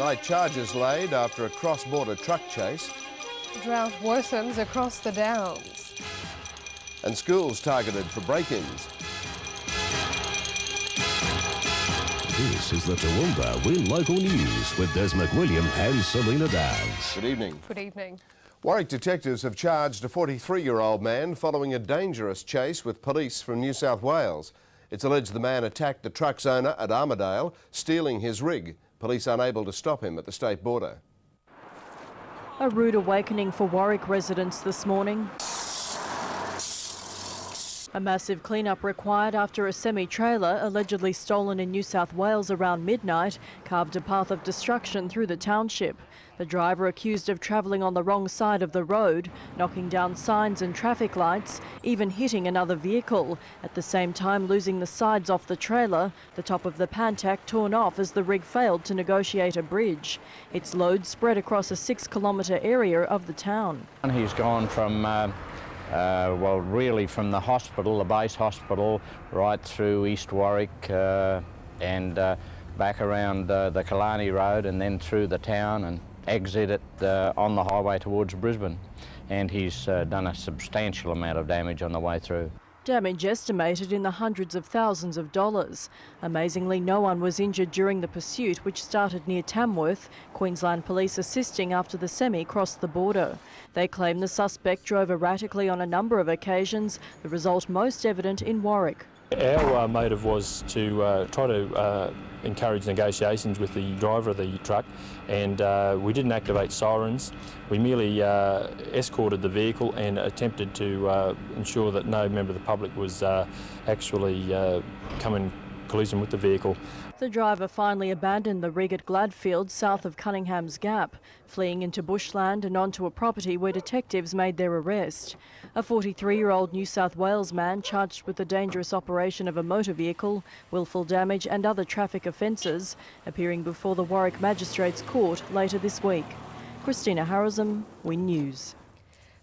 Tonight, charges laid after a cross-border truck chase. Drought worsens across the Downs. And schools targeted for break-ins. This is the Toowoomba Win Local News with Des McWilliam and Selina Downs. Good evening. Good evening. Warwick detectives have charged a 43-year-old man following a dangerous chase with police from New South Wales. It's alleged the man attacked the truck's owner at Armidale, stealing his rig. Police unable to stop him at the state border. A rude awakening for Warwick residents this morning. A massive clean-up required after a semi-trailer, allegedly stolen in New South Wales around midnight, carved a path of destruction through the township. The driver accused of travelling on the wrong side of the road, knocking down signs and traffic lights, even hitting another vehicle, at the same time losing the sides off the trailer, the top of the Pantac torn off as the rig failed to negotiate a bridge. Its load spread across a 6-kilometre area of the town. He's gone from well, really from the hospital, the base hospital, right through East Warwick and back around the Killarney Road and then through the town and exited on the highway towards Brisbane. And he's done a substantial amount of damage on the way through. Damage estimated in the hundreds of thousands of dollars. Amazingly, no one was injured during the pursuit, which started near Tamworth, Queensland Police assisting after the semi crossed the border. They claim the suspect drove erratically on a number of occasions, the result most evident in Warwick. Our motive was to try to encourage negotiations with the driver of the truck, and we didn't activate sirens. We merely escorted the vehicle and attempted to ensure that no member of the public was actually come in collision with the vehicle. The driver finally abandoned the rig at Gladfield, south of Cunningham's Gap, fleeing into bushland and onto a property where detectives made their arrest. A 43-year-old New South Wales man charged with the dangerous operation of a motor vehicle, willful damage and other traffic offences, appearing before the Warwick Magistrates Court later this week. Christina Harrison, Win News.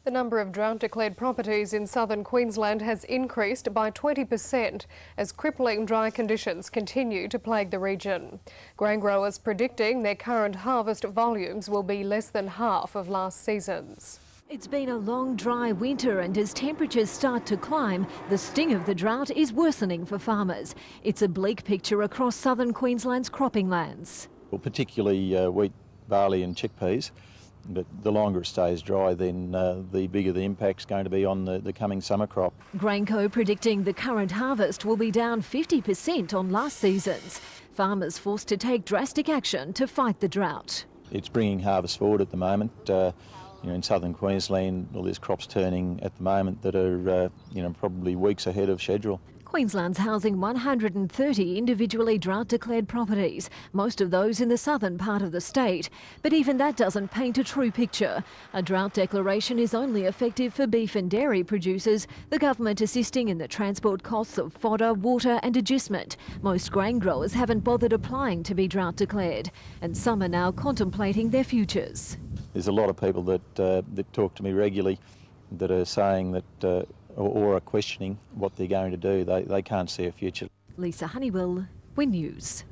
The number of drought-declared properties in southern Queensland has increased by 20% as crippling dry conditions continue to plague the region. Grain growers predicting their current harvest volumes will be less than half of last season's. It's been a long, dry winter, and as temperatures start to climb, the sting of the drought is worsening for farmers. It's a bleak picture across southern Queensland's cropping lands. Well, particularly wheat, barley and chickpeas. But the longer it stays dry, then the bigger the impact's going to be on the coming summer crop. GrainCo predicting the current harvest will be down 50% on last season's. Farmers forced to take drastic action to fight the drought. It's bringing harvest forward at the moment. In southern Queensland, well, there's crops turning at the moment that are probably weeks ahead of schedule. Queensland's housing 130 individually drought-declared properties, most of those in the southern part of the state. But even that doesn't paint a true picture. A drought declaration is only effective for beef and dairy producers, the government assisting in the transport costs of fodder, water and agistment. Most grain growers haven't bothered applying to be drought-declared, and some are now contemplating their futures. There's a lot of people that talk to me regularly that are saying that or are questioning what they're going to do. They can't see a future. Lisa Honeywell, Win News.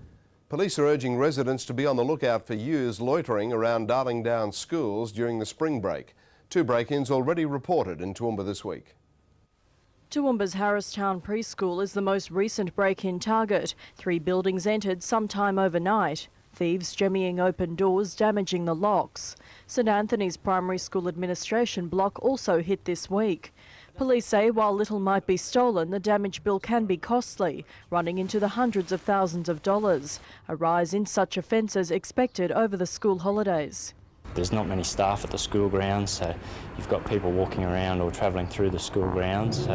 Police are urging residents to be on the lookout for youths loitering around Darling Downs schools during the spring break. 2 break-ins already reported in Toowoomba this week. Toowoomba's Harristown Preschool is the most recent break-in target. 3 buildings entered sometime overnight. Thieves jemmying open doors, damaging the locks. St Anthony's Primary School administration block also hit this week. Police say while little might be stolen, the damage bill can be costly, running into the hundreds of thousands of dollars. A rise in such offences expected over the school holidays. There's not many staff at the school grounds, so you've got people walking around or travelling through the school grounds.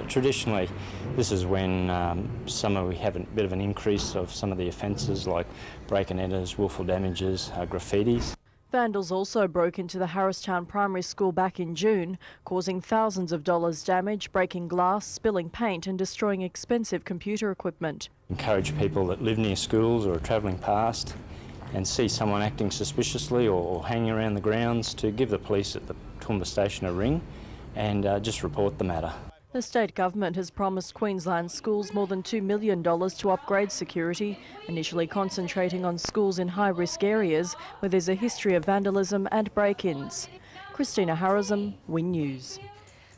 Traditionally, this is when we have a bit of an increase of some of the offences like break-and-enters, willful damages, graffitis. Vandals also broke into the Harristown Primary School back in June, causing thousands of dollars damage, breaking glass, spilling paint and destroying expensive computer equipment. Encourage people that live near schools or are travelling past and see someone acting suspiciously or hanging around the grounds to give the police at the Toowoomba station a ring and just report the matter. The state government has promised Queensland schools more than $2 million to upgrade security, initially concentrating on schools in high-risk areas where there's a history of vandalism and break-ins. Christina Harrison, Win News.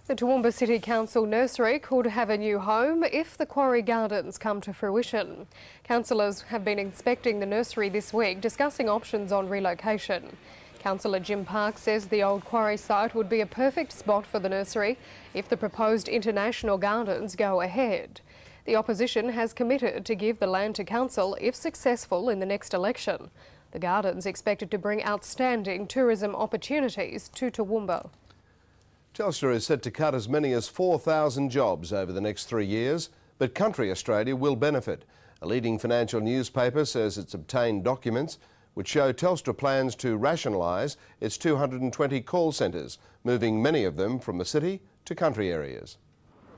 The Toowoomba City Council nursery could have a new home if the Quarry Gardens come to fruition. Councillors have been inspecting the nursery this week, discussing options on relocation. Councillor Jim Park says the old quarry site would be a perfect spot for the nursery if the proposed international gardens go ahead. The opposition has committed to give the land to council if successful in the next election. The gardens expected to bring outstanding tourism opportunities to Toowoomba. Telstra is set to cut as many as 4,000 jobs over the next 3 years, but Country Australia will benefit. A leading financial newspaper says it's obtained documents which show Telstra plans to rationalise its 220 call centres, moving many of them from the city to country areas.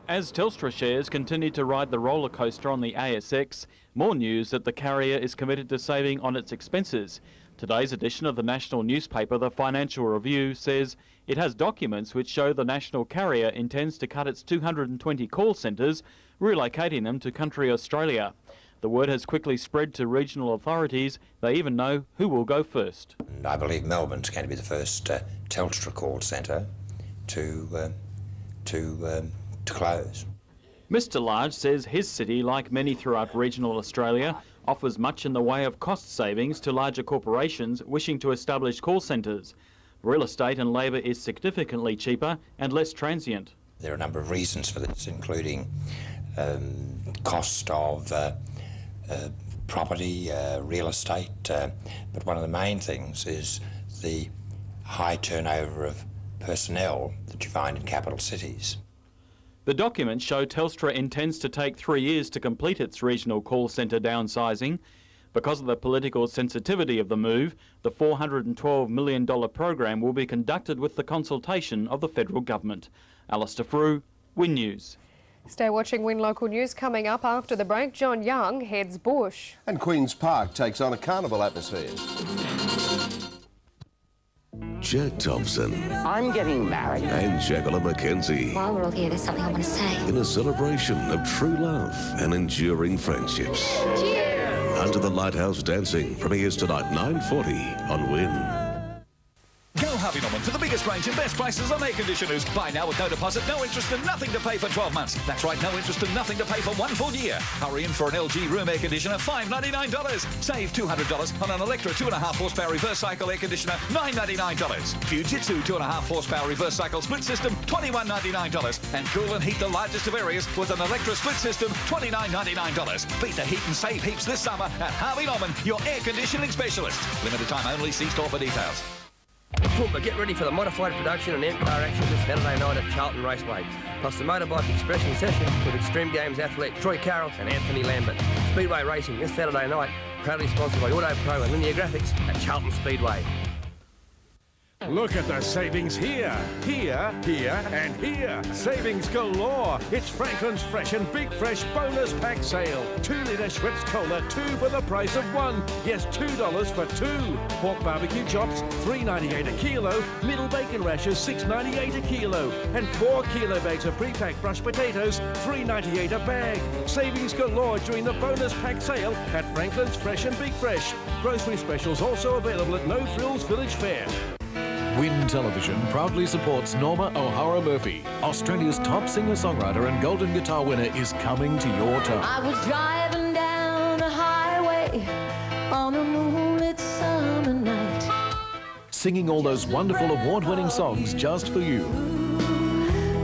As Telstra shares continue to ride the roller coaster on the ASX, more news that the carrier is committed to saving on its expenses. Today's edition of the national newspaper, The Financial Review, says it has documents which show the national carrier intends to cut its 220 call centres, relocating them to country Australia. The word has quickly spread to regional authorities. They even know who will go first. I believe Melbourne's going to be the first Telstra call centre to close. Mr Large says his city, like many throughout regional Australia, offers much in the way of cost savings to larger corporations wishing to establish call centres. Real estate and labour is significantly cheaper and less transient. There are a number of reasons for this, including cost of property, real estate, but one of the main things is the high turnover of personnel that you find in capital cities. The documents show Telstra intends to take 3 years to complete its regional call centre downsizing. Because of the political sensitivity of the move, the $412 million program will be conducted with the consultation of the federal government. Alistair Frew, Win News. Stay watching Win Local News. Coming up after the break, John Young heads bush. And Queen's Park takes on a carnival atmosphere. Jack Thompson. I'm getting married. And Jacqueline McKenzie. While we're all here, there's something I want to say. In a celebration of true love and enduring friendships. Cheers! Under the Lighthouse Dancing premieres tonight 9:40 on Win. Go Harvey Norman for the biggest range and best prices on air conditioners. Buy now with no deposit, no interest and nothing to pay for 12 months. That's right, no interest and nothing to pay for 1 full year. Hurry in for an LG room air conditioner, $599. Save $200 on an Electra 2.5 horsepower reverse cycle air conditioner, $999. Fujitsu 2.5 horsepower reverse cycle split system, $21.99. And cool and heat the largest of areas with an Electra split system, $29.99. Beat the heat and save heaps this summer at Harvey Norman, your air conditioning specialist. Limited time only, see store for details. Toowoomba, get ready for the modified production and M-Car action this Saturday night at Charlton Raceway, plus the motorbike expression session with Extreme Games athlete Troy Carroll and Anthony Lambert. Speedway racing this Saturday night, proudly sponsored by Auto Pro and Linear Graphics at Charlton Speedway. Look at the savings here, here, here and here. Savings galore. It's Franklin's Fresh and Big Fresh Bonus Pack Sale. 2-litre Schweppes Cola, 2 for the price of 1. Yes, $2 for 2. Pork barbecue chops, $3.98 a kilo. Middle bacon rashers, $6.98 a kilo. And 4 kilo bags of pre-packed brushed potatoes, $3.98 a bag. Savings galore during the Bonus Pack Sale at Franklin's Fresh and Big Fresh. Grocery specials also available at No Frills Village Fair. Win Television proudly supports Norma O'Hara Murphy. Australia's top singer-songwriter and Golden Guitar winner is coming to your town. I was driving down the highway on a moonlit summer night, Singing all those wonderful award-winning songs just for you.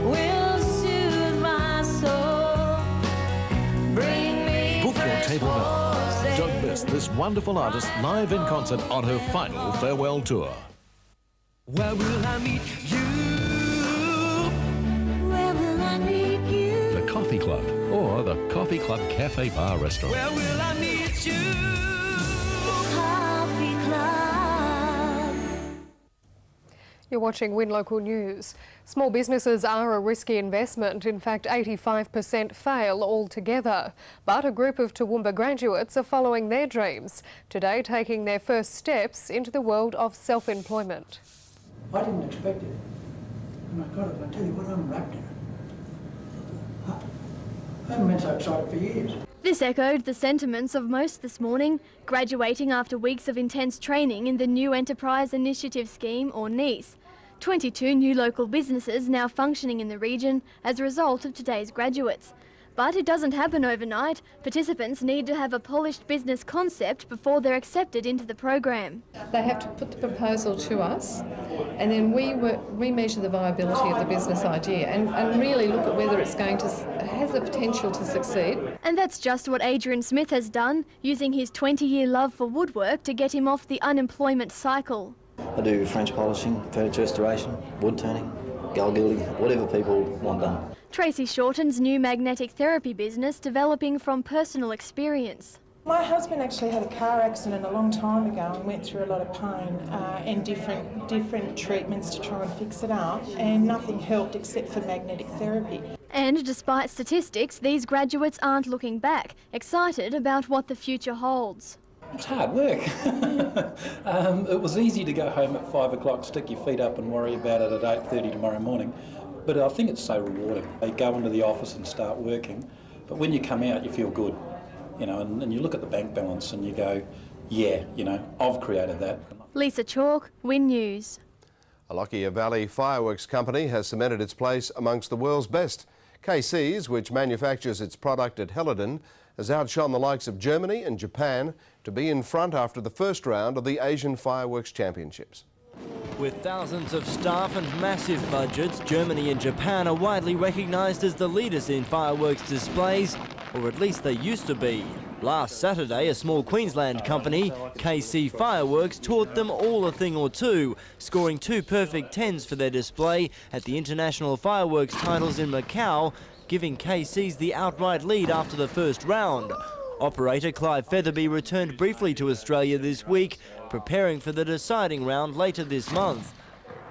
will soothe my soul, bring me Book your fresh table now. roses. Don't miss this wonderful artist live in concert on her final farewell tour. Where will I meet you? Where will I meet you? The Coffee Club or the Coffee Club Cafe Bar Restaurant. Where will I meet you? Coffee Club. You're watching Win Local News. Small businesses are a risky investment. In fact, 85% fail altogether. But a group of Toowoomba graduates are following their dreams, today taking their first steps into the world of self-employment. I didn't expect it. When I got it, I tell you what, I'm wrapped in it. I haven't been so excited for years. This echoed the sentiments of most this morning, graduating after weeks of intense training in the New Enterprise Initiative Scheme, or NEIS. 22 new local businesses now functioning in the region as a result of today's graduates. But it doesn't happen overnight. Participants need to have a polished business concept before they're accepted into the program. They have to put the proposal to us, and then we measure the viability of the business idea and really look at whether it's has the potential to succeed. And that's just what Adrian Smith has done, using his 20-year love for woodwork to get him off the unemployment cycle. I do French polishing, furniture restoration, wood turning, gold gilding, whatever people want done. Tracy Shorten's new magnetic therapy business developing from personal experience. My husband actually had a car accident a long time ago and went through a lot of pain and different treatments to try and fix it up, and nothing helped except for magnetic therapy. And despite statistics, these graduates aren't looking back, excited about what the future holds. It's hard work. It was easy to go home at 5 o'clock, stick your feet up and worry about it at 8:30 tomorrow morning. But I think it's so rewarding. You go into the office and start working, but when you come out, you feel good, you know, and you look at the bank balance and you go, yeah, you know, I've created that. Lisa Chalk, Win News. A Lockyer Valley fireworks company has cemented its place amongst the world's best. KC's, which manufactures its product at Helidon, has outshone the likes of Germany and Japan to be in front after the first round of the Asian Fireworks Championships. With thousands of staff and massive budgets, Germany and Japan are widely recognised as the leaders in fireworks displays, or at least they used to be. Last Saturday, a small Queensland company, KC Fireworks, taught them all a thing or two, scoring 2 perfect 10s for their display at the International Fireworks Titles in Macau, giving KC's the outright lead after the first round. Operator Clive Featherby returned briefly to Australia this week, preparing for the deciding round later this month.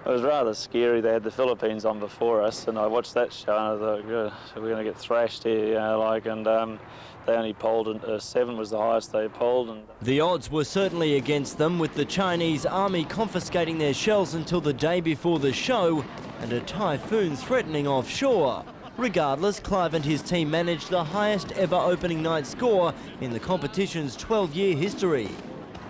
It was rather scary. They had the Philippines on before us, and I watched that show and I thought, good, we're going to get thrashed here, you know, and they only polled, 7 was the highest they polled. And the odds were certainly against them, with the Chinese army confiscating their shells until the day before the show, and a typhoon threatening offshore. Regardless, Clive and his team managed the highest ever opening night score in the competition's 12-year history.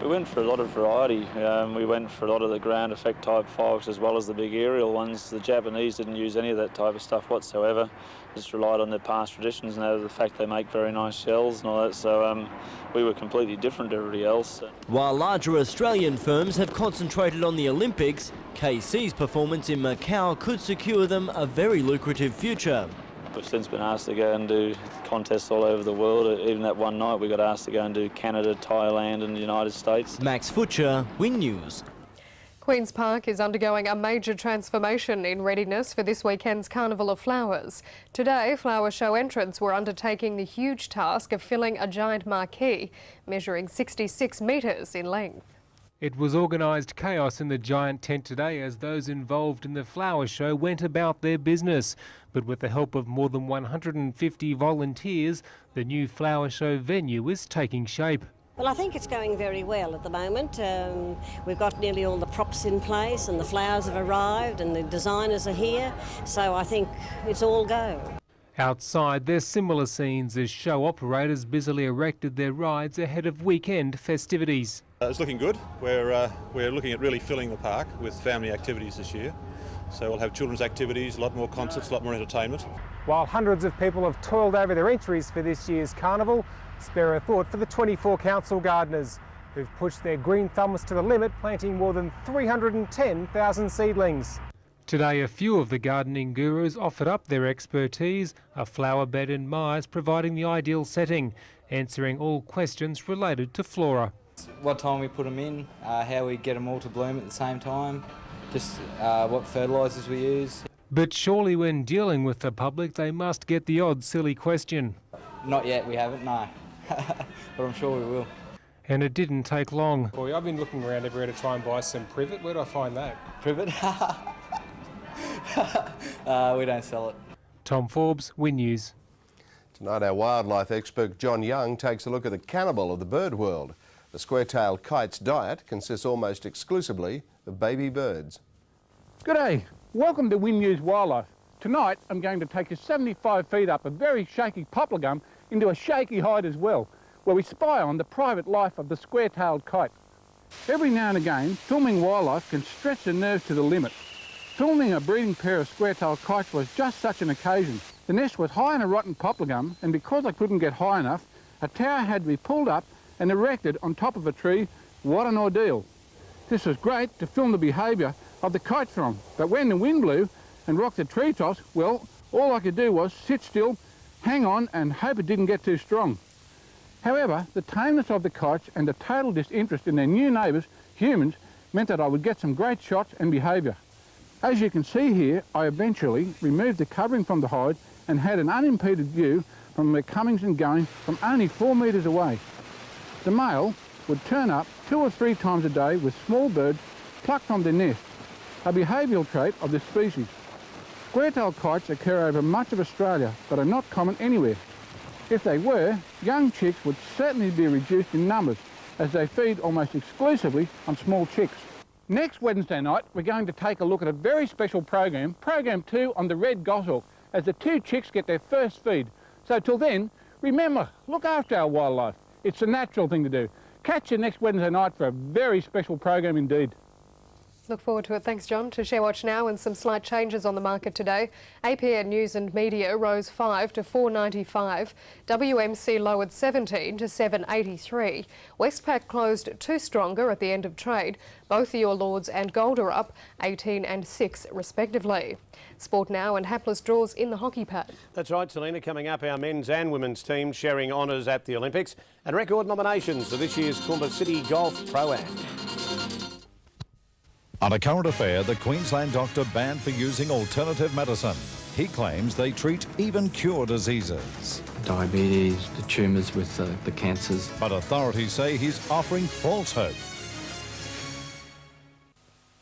We went for a lot of variety. We went for a lot of the ground effect type fireworks as well as the big aerial ones. The Japanese didn't use any of that type of stuff whatsoever. Just relied on their past traditions and the fact they make very nice shells and all that. So we were completely different to everybody else. While larger Australian firms have concentrated on the Olympics, KC's performance in Macau could secure them a very lucrative future. We've since been asked to go and do contests all over the world. Even that one night we got asked to go and do Canada, Thailand and the United States. Max Futcher, Win News. Queen's Park is undergoing a major transformation in readiness for this weekend's Carnival of Flowers. Today, flower show entrants were undertaking the huge task of filling a giant marquee, measuring 66 metres in length. It was organised chaos in the giant tent today as those involved in the flower show went about their business. But with the help of more than 150 volunteers, the new flower show venue is taking shape. Well, I think it's going very well at the moment. We've got nearly all the props in place and the flowers have arrived and the designers are here, so I think it's all go. Outside, there's similar scenes as show operators busily erected their rides ahead of weekend festivities. It's looking good. We're looking at really filling the park with family activities this year. So we'll have children's activities, a lot more concerts, a lot more entertainment. While hundreds of people have toiled over their entries for this year's carnival, spare a thought for the 24 council gardeners who've pushed their green thumbs to the limit, planting more than 310,000 seedlings. Today, a few of the gardening gurus offered up their expertise, a flower bed in Myers providing the ideal setting, answering all questions related to flora. What time we put them in, how we get them all to bloom at the same time, just what fertilisers we use. But surely when dealing with the public, they must get the odd silly question. Not yet, we haven't, no. But I'm sure we will. And it didn't take long. Boy, I've been looking around everywhere to try and buy some privet. Where do I find that? Privet? We don't sell it. Tom Forbes, Win News. Tonight our wildlife expert John Young takes a look at the cannibal of the bird world. The square-tailed kite's diet consists almost exclusively of baby birds. G'day, welcome to Win News Wildlife. Tonight, I'm going to take you 75 feet up a very shaky poplar gum into a shaky height as well, where we spy on the private life of the square-tailed kite. Every now and again, filming wildlife can stretch the nerves to the limit. Filming a breeding pair of square-tailed kites was just such an occasion. The nest was high in a rotten poplar gum, and because I couldn't get high enough, a tower had to be pulled up and erected on top of a tree. What an ordeal. This was great to film the behaviour of the kite throng, but when the wind blew and rocked the treetops, well, all I could do was sit still, hang on and hope it didn't get too strong. However, the tameness of the kites and the total disinterest in their new neighbours, humans, meant that I would get some great shots and behaviour. As you can see here, I eventually removed the covering from the hide and had an unimpeded view from their comings and goings from only 4 metres away. The male would turn up 2 or 3 times a day with small birds plucked from their nest, a behavioural trait of this species. Square-tailed kites occur over much of Australia, but are not common anywhere. If they were, young chicks would certainly be reduced in numbers, as they feed almost exclusively on small chicks. Next Wednesday night, we're going to take a look at a very special program, Program 2 on the red goshawk, as the 2 chicks get their first feed. So till then, remember, look after our wildlife. It's a natural thing to do. Catch you next Wednesday night for a very special program indeed. Look forward to it. Thanks, John. To Share Watch now, and some slight changes on the market today. APN News and Media rose 5 to 4.95. WMC lowered 17 to 7.83. Westpac closed 2 stronger at the end of trade. Both the Your Lords and Gold are up 18 and 6 respectively. Sport now, and hapless draws in the hockey pad. That's right, Selina. Coming up, our men's and women's teams sharing honours at the Olympics, and record nominations for this year's Toowoomba City Golf Pro-Am. On a current affair, the Queensland doctor banned for using alternative medicine. He claims they treat even cure diseases. Diabetes, the tumours with the cancers. But authorities say he's offering false hope.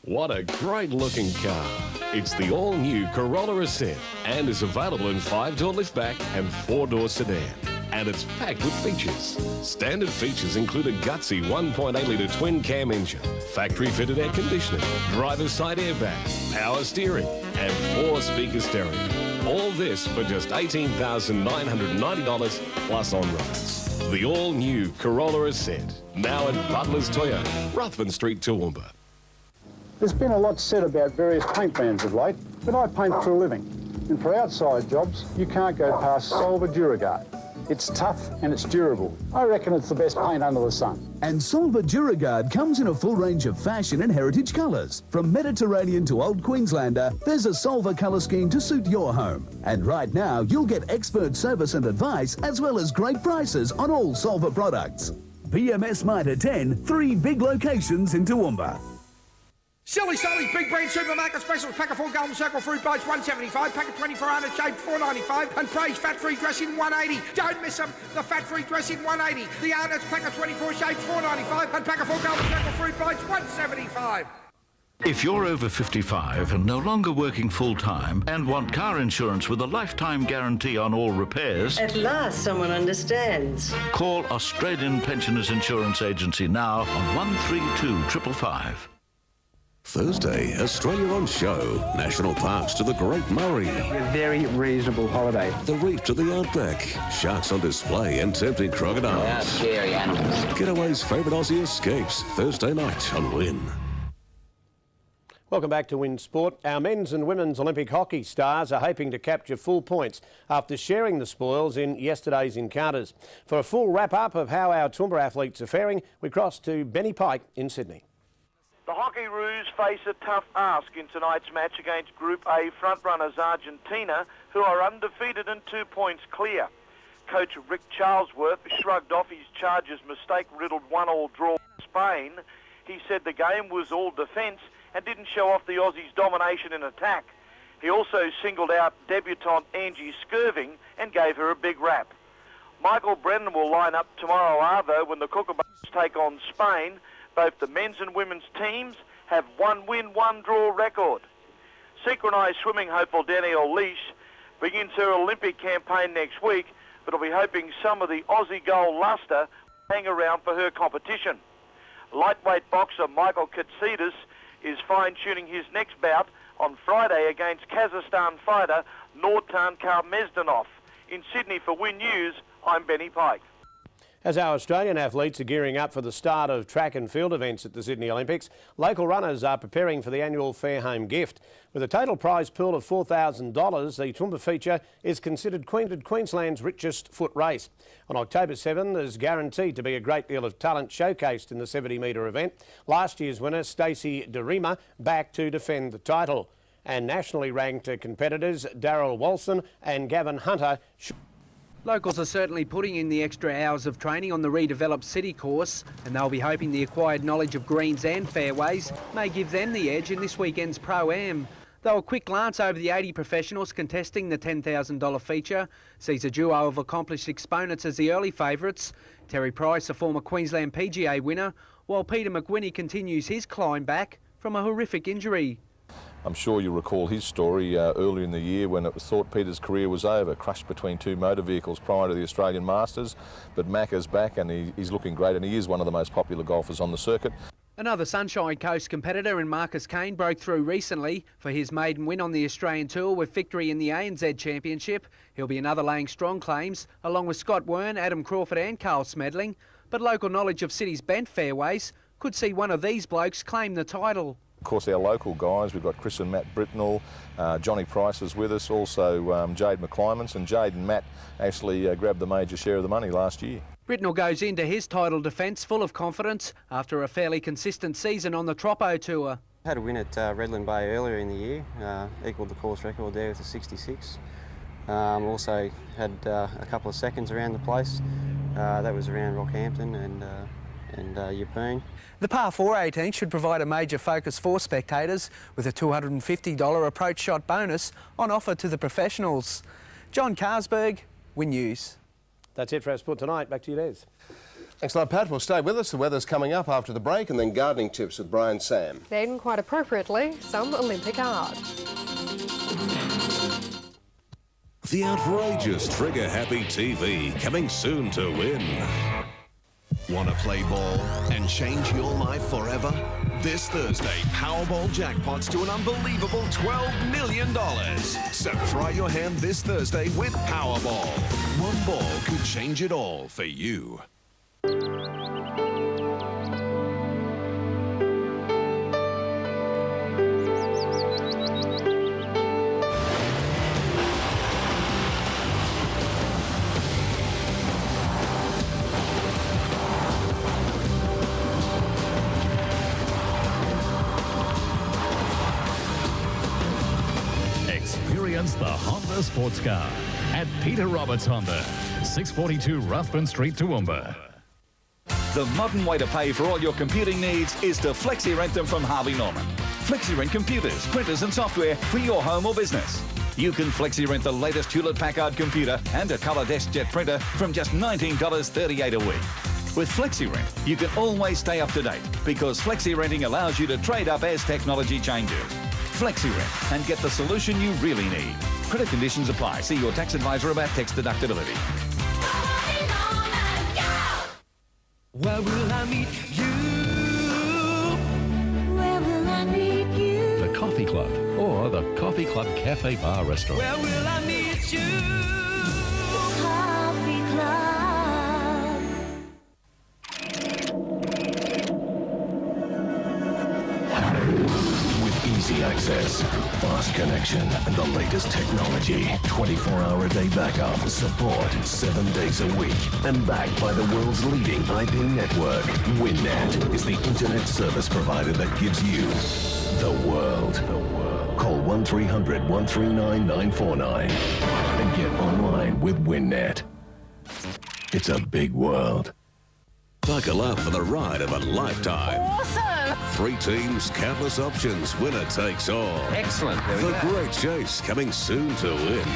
What a great-looking car. It's the all-new Corolla Ascent and is available in 5-door liftback and 4-door sedan. And it's packed with features. Standard features include a gutsy 1.8-litre twin-cam engine, factory-fitted air conditioning, driver's side airbag, power steering, and 4-speaker stereo. All this for just $18,990 plus on-roads. The all-new Corolla Ascent, now at Butler's Toyota, Ruthven Street, Toowoomba. There's been a lot said about various paint brands of late, but I paint for a living. And for outside jobs, you can't go past Solva Duragard. It's tough and it's durable. I reckon it's the best paint under the sun. And Solva Duragard comes in a full range of fashion and heritage colours. From Mediterranean to Old Queenslander, there's a Solva colour scheme to suit your home. And right now, you'll get expert service and advice, as well as great prices on all Solva products. BMS Mitre 10, 3 big locations in Toowoomba. Silly Big Brand Supermarket Specials. Pack of 4 Golden Circle fruit bites, $1.75. Pack of 24 ounce shaved, $4.95. And Praise fat-free dressing, $1.80. Don't miss them. The fat-free dressing, $1.80. The Arnott's pack of 24 shaved, $4.95. And pack of 4 Golden Circle fruit bites, $1.75. If you're over 55 and no longer working full-time and want car insurance with a lifetime guarantee on all repairs... At last someone understands. Call Australian Pensioners Insurance Agency now on 132 555. Thursday, Australia on show. National parks to the Great Murray. A very reasonable holiday. The reef to the outback. Sharks on display and tempting crocodiles. Yeah, scary animals. Getaway's favourite Aussie escapes. Thursday night on Win. Welcome back to Win Sport. Our men's and women's Olympic hockey stars are hoping to capture full points after sharing the spoils in yesterday's encounters. For a full wrap-up of how our Toowoomba athletes are faring, we cross to Benny Pike in Sydney. The Hockeyroos face a tough ask in tonight's match against Group A frontrunners Argentina, who are undefeated and 2 points clear. Coach Rick Charlesworth shrugged off his Chargers' mistake-riddled 1-1 draw with Spain. He said the game was all defence and didn't show off the Aussies' domination in attack. He also singled out debutante Angie Skirving and gave her a big rap. Michael Brennan will line up tomorrow, Arvo, when the Kookaburras take on Spain. Both the men's and women's teams have 1 win, 1 draw record. Synchronised swimming hopeful Danielle Leash begins her Olympic campaign next week, but will be hoping some of the Aussie gold lustre hang around for her competition. Lightweight boxer Michael Katsidas is fine-tuning his next bout on Friday against Kazakhstan fighter Nurtan Karmezdanov. In Sydney for Win News, I'm Benny Pike. As our Australian athletes are gearing up for the start of track and field events at the Sydney Olympics, local runners are preparing for the annual Fair Home gift. With a total prize pool of $4,000, the Toowoomba feature is considered Queensland's richest foot race. On October 7, there's guaranteed to be a great deal of talent showcased in the 70-metre event. Last year's winner, Stacey DeRima, back to defend the title. And nationally ranked competitors Daryl Walson and Gavin Hunter. Locals are certainly putting in the extra hours of training on the redeveloped city course, and they'll be hoping the acquired knowledge of greens and fairways may give them the edge in this weekend's Pro-Am. Though a quick glance over the 80 professionals contesting the $10,000 feature sees a duo of accomplished exponents as the early favourites. Terry Price, a former Queensland PGA winner, while Peter McWilliam continues his climb back from a horrific injury. I'm sure you recall his story earlier in the year when it was thought Peter's career was over, crushed between two motor vehicles prior to the Australian Masters. But Mac is back and he's looking great, and he is one of the most popular golfers on the circuit. Another Sunshine Coast competitor in Marcus Kane broke through recently for his maiden win on the Australian Tour with victory in the ANZ Championship. He'll be another laying strong claims, along with Scott Wern, Adam Crawford and Carl Smedling. But local knowledge of City's bent fairways could see one of these blokes claim the title. Of course, our local guys, we've got Chris and Matt Britnell, Johnny Price is with us, also Jade McClymans, and Jade and Matt actually grabbed the major share of the money last year. Britnell goes into his title defence full of confidence after a fairly consistent season on the Troppo Tour. Had a win at Redland Bay earlier in the year, equalled the course record there with a 66. Also had a couple of seconds around the place. That was around Rockhampton and Yeppoon. The par 4 18 should provide a major focus for spectators with a $250 approach shot bonus on offer to the professionals. John Carsberg, Win News. That's it for our sport tonight. Back to you, Des. Thanks a lot, Pat. Well, stay with us. The weather's coming up after the break, and then gardening tips with Brian Sam. Then, quite appropriately, some Olympic art. The outrageous trigger-happy TV coming soon to Win. Want to play ball and change your life forever? This Thursday, Powerball jackpots to an unbelievable $12 million. So try your hand this Thursday with Powerball. One ball could change it all for you. Experience the Honda sports car at Peter Roberts Honda, 642 Ruthven Street, Toowoomba. The modern way to pay for all your computing needs is to flexi-rent them from Harvey Norman. Flexi-rent computers, printers and software for your home or business. You can flexi-rent the latest Hewlett-Packard computer and a colour DeskJet printer from just $19.38 a week. With FlexiRent, you can always stay up to date because FlexiRenting allows you to trade up as technology changes. FlexiRent and get the solution you really need. Credit conditions apply. See your tax advisor about tax deductibility. Where will I meet you? Where will I meet you? The Coffee Club or the Coffee Club Cafe Bar Restaurant. Where will I meet you? The Coffee Club. Easy access, fast connection, and the latest technology. 24-hour-a-day backup, support 7 days a week, and backed by the world's leading IP network. WinNet is the internet service provider that gives you the world. Call 1-300-139-949 and get online with WinNet. It's a big world. Buckle up for the ride of a lifetime. Awesome! 3 teams, countless options, winner takes all. Excellent. The Great Chase coming soon to Win.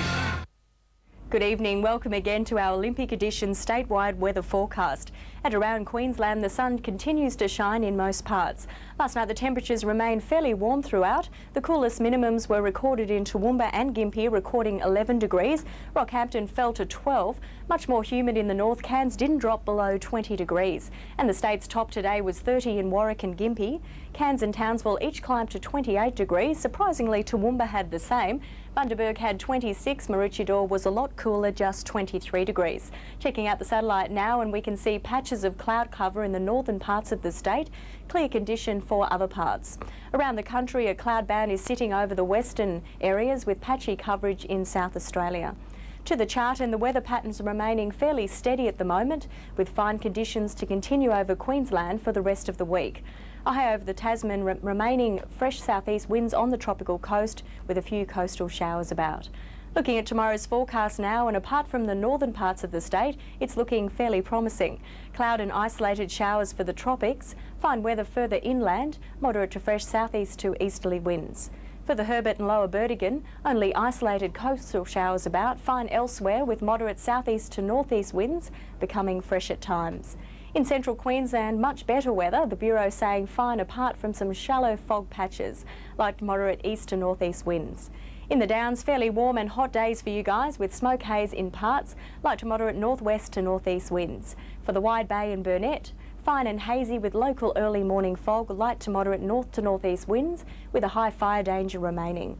Good evening. Welcome again to our Olympic edition statewide weather forecast. And around Queensland, the sun continues to shine in most parts. Last night, the temperatures remained fairly warm throughout. The coolest minimums were recorded in Toowoomba and Gympie, recording 11 degrees. Rockhampton fell to 12. Much more humid in the north. Cairns didn't drop below 20 degrees. And the state's top today was 30 in Warwick and Gympie. Cairns and Townsville each climbed to 28 degrees. Surprisingly, Toowoomba had the same. Bundaberg had 26, Maroochydore was a lot cooler, just 23 degrees. Checking out the satellite now, and we can see patches of cloud cover in the northern parts of the state, clear condition for other parts. Around the country, a cloud band is sitting over the western areas with patchy coverage in South Australia. To the chart, and the weather patterns remaining fairly steady at the moment, with fine conditions to continue over Queensland for the rest of the week. A high over the Tasman, remaining fresh southeast winds on the tropical coast with a few coastal showers about. Looking at tomorrow's forecast now, and apart from the northern parts of the state, it's looking fairly promising. Cloud and isolated showers for the tropics, fine weather further inland, moderate to fresh southeast to easterly winds. For the Herbert and Lower Bertigan, only isolated coastal showers about, fine elsewhere with moderate southeast to northeast winds, becoming fresh at times. In central Queensland, much better weather, the Bureau saying fine apart from some shallow fog patches, like moderate east to northeast winds. In the Downs, fairly warm and hot days for you guys with smoke haze in parts, light to moderate northwest to northeast winds. For the Wide Bay and Burnett, fine and hazy with local early morning fog, light to moderate north to northeast winds with a high fire danger remaining.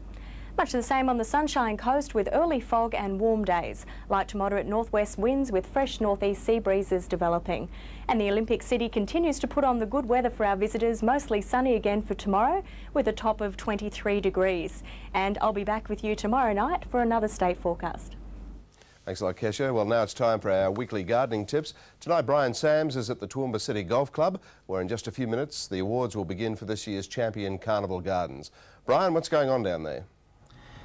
Much the same on the Sunshine Coast with early fog and warm days, light to moderate northwest winds with fresh northeast sea breezes developing. And the Olympic City continues to put on the good weather for our visitors, mostly sunny again for tomorrow with a top of 23 degrees. And I'll be back with you tomorrow night for another state forecast. Thanks a lot, Kesha. Well, now it's time for our weekly gardening tips. Tonight, Brian Sams is at the Toowoomba City Golf Club, where in just a few minutes the awards will begin for this year's Champion Carnival Gardens. Brian, what's going on down there?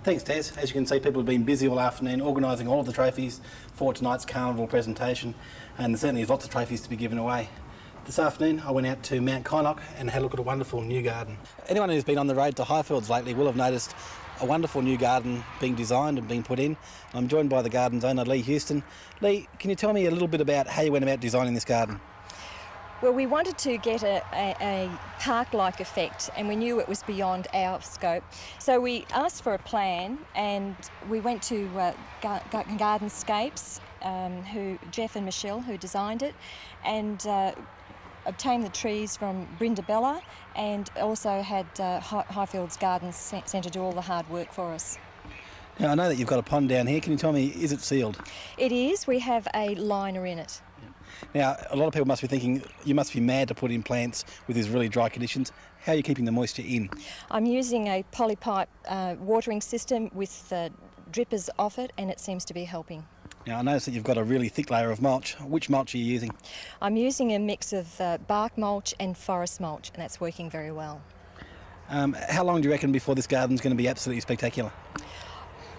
Thanks, Des. As you can see, people have been busy all afternoon organising all of the trophies for tonight's carnival presentation, and there certainly is lots of trophies to be given away. This afternoon I went out to Mount Kynoch and had a look at a wonderful new garden. Anyone who's been on the road to Highfields lately will have noticed a wonderful new garden being designed and being put in. I'm joined by the garden's owner, Lee Houston. Lee, can you tell me a little bit about how you went about designing this garden? Well, we wanted to get a park-like effect, and we knew it was beyond our scope. So we asked for a plan, and we went to Gardenscapes, Jeff and Michelle, who designed it, and obtained the trees from Brenda Bella, and also had Highfields Gardens Centre do all the hard work for us. Now, I know that you've got a pond down here. Can you tell me, is it sealed? It is. We have a liner in it. Now, a lot of people must be thinking you must be mad to put in plants with these really dry conditions. How are you keeping the moisture in? I'm using a polypipe watering system with drippers off it, and it seems to be helping. Now, I notice that you've got a really thick layer of mulch. Which mulch are you using? I'm using a mix of bark mulch and forest mulch, and that's working very well. How long do you reckon before this garden's going to be absolutely spectacular?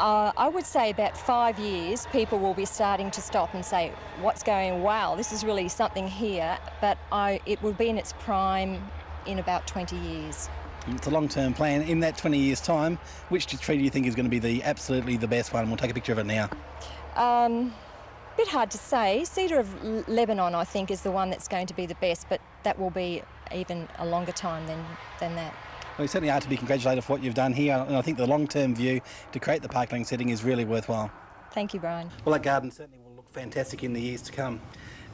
I would say about 5 years, people will be starting to stop and say, what's going, wow, this is really something here, but it will be in its prime in about 20 years. It's a long-term plan. In that 20 years' time, which tree do you think is going to be absolutely the best one? We'll take a picture of it now. Bit hard to say. Cedar of Lebanon, I think, is the one that's going to be the best, but that will be even a longer time than that. Well, you certainly are to be congratulated for what you've done here, and I think the long-term view to create the parkland setting is really worthwhile. Thank you, Brian. Well, that garden certainly will look fantastic in the years to come.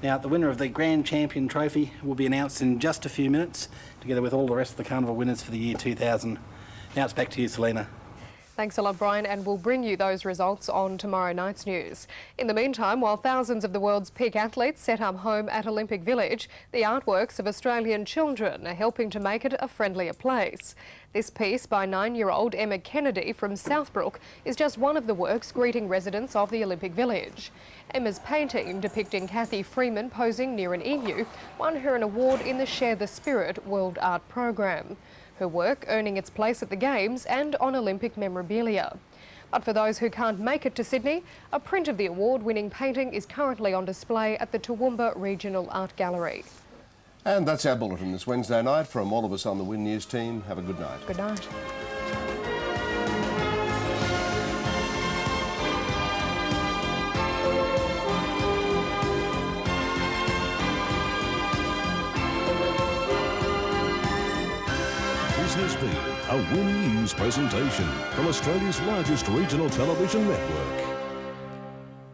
Now, the winner of the Grand Champion Trophy will be announced in just a few minutes, together with all the rest of the carnival winners for the year 2000. Now it's back to you, Selina. Thanks a lot, Brian, and we'll bring you those results on tomorrow night's news. In the meantime, while thousands of the world's peak athletes set up home at Olympic Village, the artworks of Australian children are helping to make it a friendlier place. This piece by 9-year-old Emma Kennedy from Southbrook is just one of the works greeting residents of the Olympic Village. Emma's painting, depicting Kathy Freeman posing near an emu, won her an award in the Share the Spirit World Art Programme. Her work earning its place at the Games and on Olympic memorabilia. But for those who can't make it to Sydney, a print of the award-winning painting is currently on display at the Toowoomba Regional Art Gallery. And that's our bulletin this Wednesday night. From all of us on the Win News team, have a good night. Good night. a Win News presentation from Australia's largest regional television network.